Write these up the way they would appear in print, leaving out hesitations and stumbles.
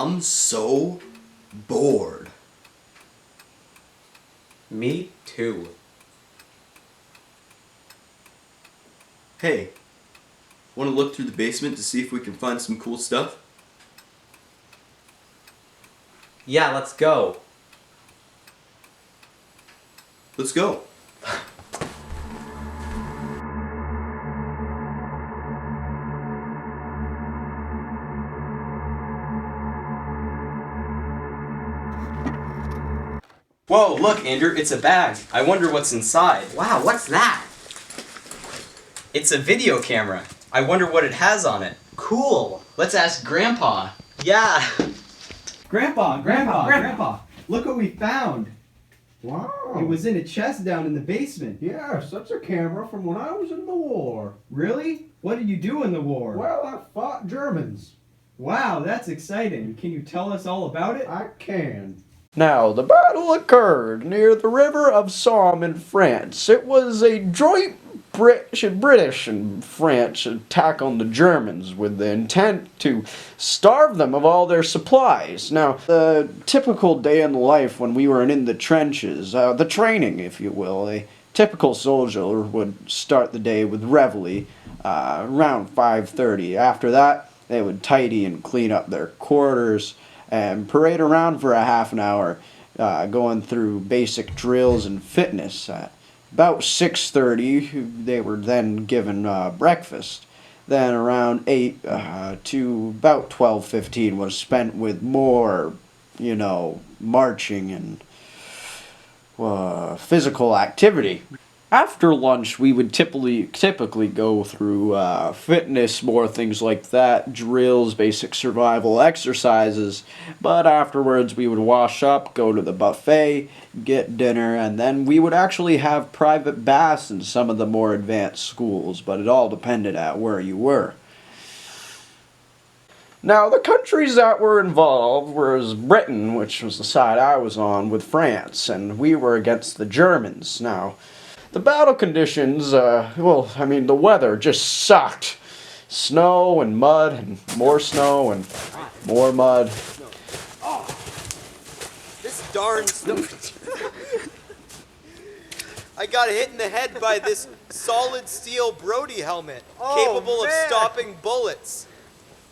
I'm so bored. Me too. Hey, want to look through the basement to see if we can find some cool stuff? Yeah, let's go. Let's go. Whoa, look, Andrew, it's a bag. I wonder what's inside. Wow, what's that? It's a video camera. I wonder what it has on it. Cool. Let's ask Grandpa. Yeah. Grandpa, look what we found. Wow. It was in a chest down in the basement. Yes, that's a camera from when I was in the war. Really? What did you do in the war? Well, I fought Germans. Wow, that's exciting. Can you tell us all about it? I can. Now, the battle occurred near the river of Somme in France. It was a joint British and French attack on the Germans with the intent to starve them of all their supplies. Now, the typical day in life when we were in the trenches, the training, if you will, a typical soldier would start the day with reveille around 5:30. After that, they would tidy and clean up their quarters and parade around for a half an hour, going through basic drills and fitness. About 6:30, they were then given breakfast. Then around 8 to about 12:15 was spent with more, marching and physical activity. After lunch, we would typically go through fitness, more things like that, drills, basic survival exercises. But afterwards, we would wash up, go to the buffet, get dinner, and then we would actually have private baths in some of the more advanced schools, but it all depended on where you were. Now, the countries that were involved was Britain, which was the side I was on, with France, and we were against the Germans. Now, the battle conditions, the weather just sucked. Snow and mud and more snow and more mud. Oh, this darn snow. I got hit in the head by this solid steel Brody helmet, capable of stopping bullets.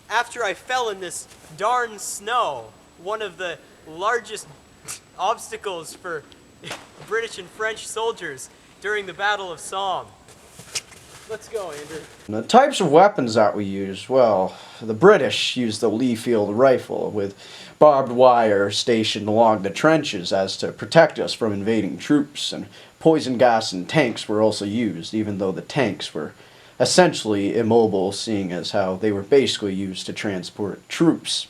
After I fell in this darn snow, one of the largest obstacles for British and French soldiers during the Battle of Somme. Let's go, Andrew. The types of weapons that we used, well, the British used the Lee-Field rifle with barbed wire stationed along the trenches as to protect us from invading troops, and poison gas and tanks were also used, even though the tanks were essentially immobile, seeing as how they were basically used to transport troops.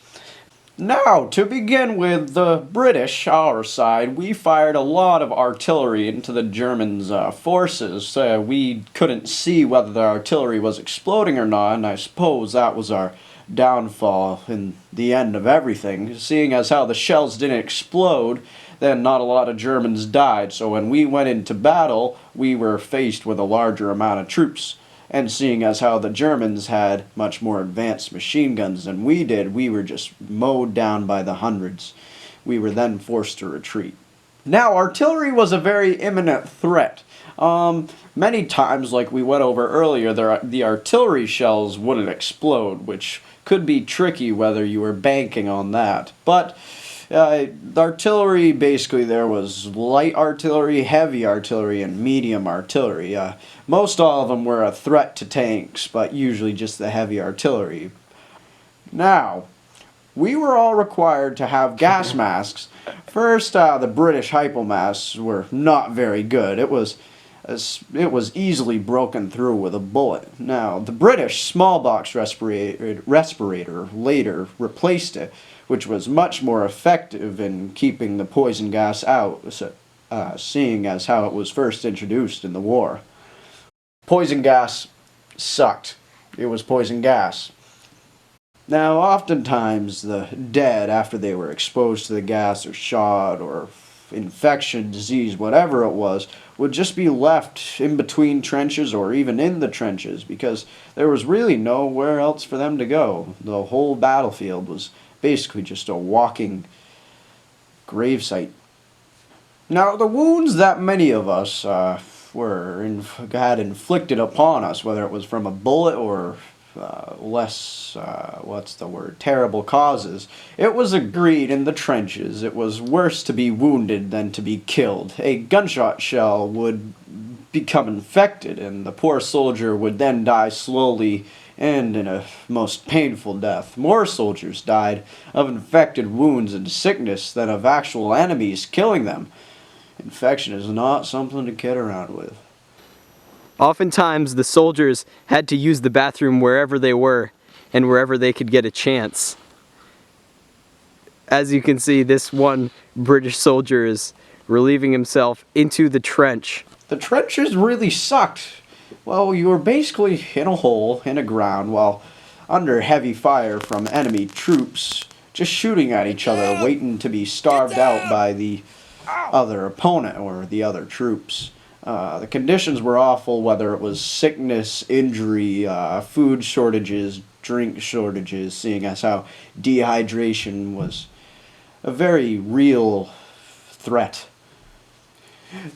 Now, to begin with the British, our side, we fired a lot of artillery into the Germans' forces. We couldn't see whether the artillery was exploding or not, and I suppose that was our downfall in the end of everything. Seeing as how the shells didn't explode, then not a lot of Germans died, so when we went into battle, we were faced with a larger amount of troops. And seeing as how the Germans had much more advanced machine guns than we did, we were just mowed down by the hundreds. We were then forced to retreat. Now, artillery was a very imminent threat. Many times, like we went over earlier, the artillery shells wouldn't explode, which could be tricky whether you were banking on that. But the artillery, basically, there was light artillery, heavy artillery, and medium artillery. Most all of them were a threat to tanks, but usually just the heavy artillery. Now, we were all required to have gas masks. First, the British hypomasks were not very good. It was easily broken through with a bullet. Now, the British smallbox respirator later replaced it, which was much more effective in keeping the poison gas out, seeing as how it was first introduced in the war. Poison gas sucked. It was poison gas. Now, oftentimes the dead, after they were exposed to the gas or shot or infection, disease, whatever it was, would just be left in between trenches or even in the trenches because there was really nowhere else for them to go. The whole battlefield was basically just a walking gravesite. Now, the wounds that many of us had inflicted upon us, whether it was from a bullet or terrible causes, it was agreed in the trenches it was worse to be wounded than to be killed. A gunshot shell would become infected, and the poor soldier would then die slowly and in a most painful death. More soldiers died of infected wounds and sickness than of actual enemies killing them. Infection is not something to kid around with. Oftentimes, the soldiers had to use the bathroom wherever they were and wherever they could get a chance. As you can see, this one British soldier is relieving himself into the trench. The trenches really sucked. Well, you were basically in a hole in the ground while under heavy fire from enemy troops, just shooting at each other, waiting to be starved out by the other opponent or the other troops. The conditions were awful, whether it was sickness, injury, food shortages, drink shortages, seeing as how dehydration was a very real threat.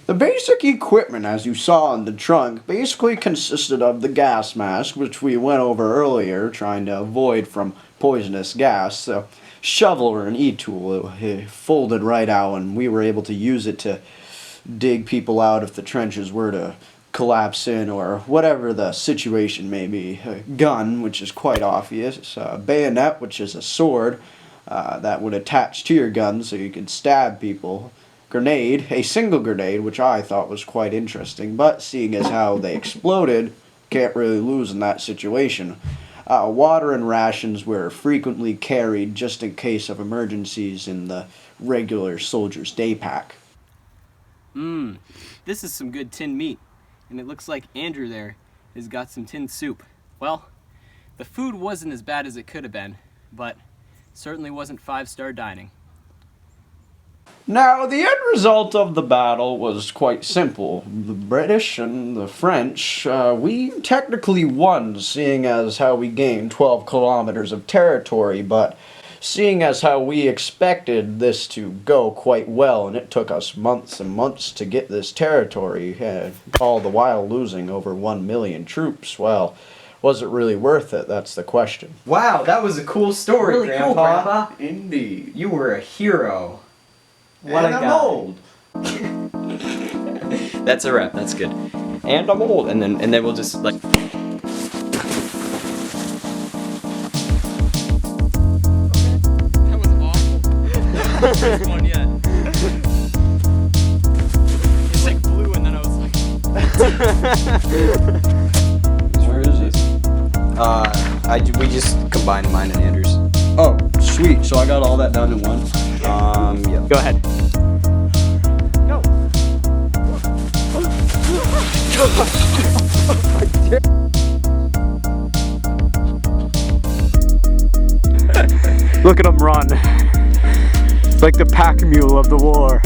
The basic equipment, as you saw in the trunk, basically consisted of the gas mask, which we went over earlier, trying to avoid from poisonous gas. The shovel or an e-tool, it folded right out, and we were able to use it to dig people out if the trenches were to collapse in, or whatever the situation may be. A gun, which is quite obvious. A bayonet, which is a sword that would attach to your gun so you could stab people. Grenade, a single grenade, which I thought was quite interesting, but seeing as how they exploded, can't really lose in that situation. Water and rations were frequently carried just in case of emergencies in the regular soldier's day pack. This is some good tinned meat, and it looks like Andrew there has got some tinned soup. Well, the food wasn't as bad as it could have been, but certainly wasn't five-star dining. Now, the end result of the battle was quite simple. The British and the French, we technically won, seeing as how we gained 12 kilometers of territory, but seeing as how we expected this to go quite well, and it took us months and months to get this territory, all the while losing over 1 million troops, well, was it really worth it? That's the question. Wow, that was a cool story, Really cool, Grandpa. Indeed. You were a hero. What And a I'm guy. old. That's a wrap. That's good. And I'm old. And then we'll just like. That was awful. Worst one yet. It's like blue, and then I was like. Where is this? We just combined mine and Andrew's. Oh, sweet. So I got all that done in one. Yeah. Go ahead. Go. Look at him run. It's like the pack mule of the war.